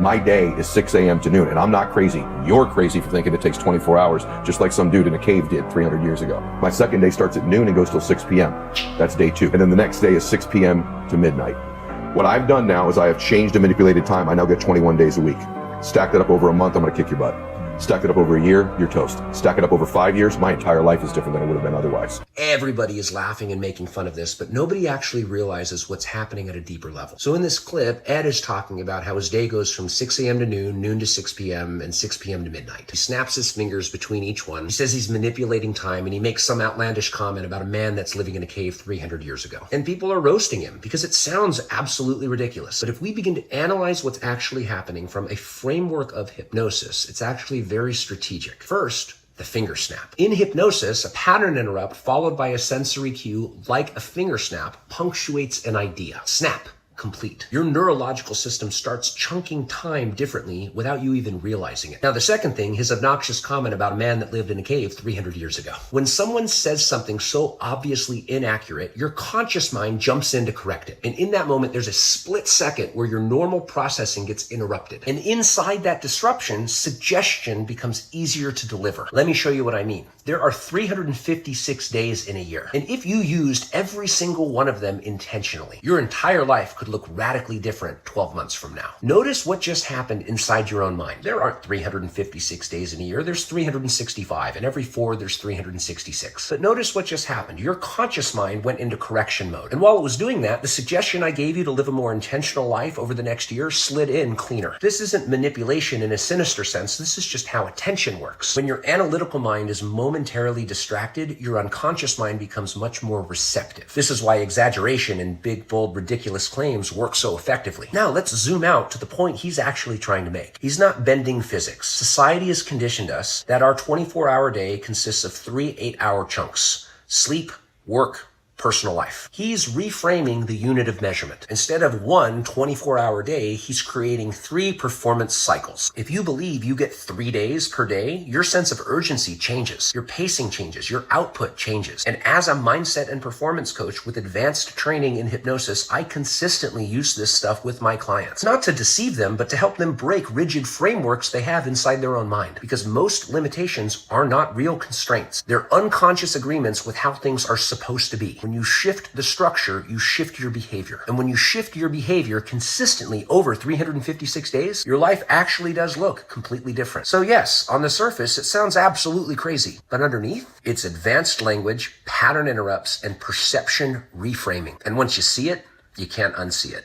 My day is 6 a.m. to noon, and I'm not crazy. You're crazy for thinking it takes 24 hours, just like some dude in a cave did 300 years ago. My second day starts at noon and goes till 6 p.m. That's day 2. And then the next day is 6 p.m. to midnight. What I've done now is I have changed and manipulated time. I now get 21 days a week. Stack that up over a month, I'm gonna kick your butt. Stack it up over a year, you're toast. Stack it up over 5 years, my entire life is different than it would have been otherwise. Everybody is laughing and making fun of this, but nobody actually realizes what's happening at a deeper level. So in this clip, Ed is talking about how his day goes from 6 a.m. to noon, noon to 6 p.m., and 6 p.m. to midnight. He snaps his fingers between each one. He says he's manipulating time, and he makes some outlandish comment about a man that's living in a cave 300 years ago. And people are roasting him because it sounds absolutely ridiculous. But if we begin to analyze what's actually happening from a framework of hypnosis, it's actually very strategic. First, the finger snap. In hypnosis, a pattern interrupt followed by a sensory cue like a finger snap punctuates an idea. Snap. Complete. Your neurological system starts chunking time differently without you even realizing it. Now, the second thing, his obnoxious comment about a man that lived in a cave 300 years ago. When someone says something so obviously inaccurate, your conscious mind jumps in to correct it. And in that moment, there's a split second where your normal processing gets interrupted. And inside that disruption, suggestion becomes easier to deliver. Let me show you what I mean. There are 356 days in a year. And if you used every single one of them intentionally, your entire life could look radically different 12 months from now. Notice what just happened inside your own mind. There aren't 356 days in a year, there's 365, and every 4 there's 366. But notice what just happened. Your conscious mind went into correction mode. And while it was doing that, the suggestion I gave you to live a more intentional life over the next year slid in cleaner. This isn't manipulation in a sinister sense, this is just how attention works. When your analytical mind is momentarily distracted, your unconscious mind becomes much more receptive. This is why exaggeration and big, bold, ridiculous claims work so effectively. Now let's zoom out to the point he's actually trying to make. He's not bending physics. Society has conditioned us that our 24-hour day consists of 3 8-hour chunks: sleep, work, personal life. He's reframing the unit of measurement. Instead of one 24-hour day, he's creating 3 performance cycles. If you believe you get 3 days per day, your sense of urgency changes, your pacing changes, your output changes. And as a mindset and performance coach with advanced training in hypnosis, I consistently use this stuff with my clients. Not to deceive them, but to help them break rigid frameworks they have inside their own mind. Because most limitations are not real constraints. They're unconscious agreements with how things are supposed to be. When you shift the structure, you shift your behavior. And when you shift your behavior consistently over 356 days, your life actually does look completely different. So yes, on the surface, it sounds absolutely crazy. But underneath, it's advanced language, pattern interrupts, and perception reframing. And once you see it, you can't unsee it.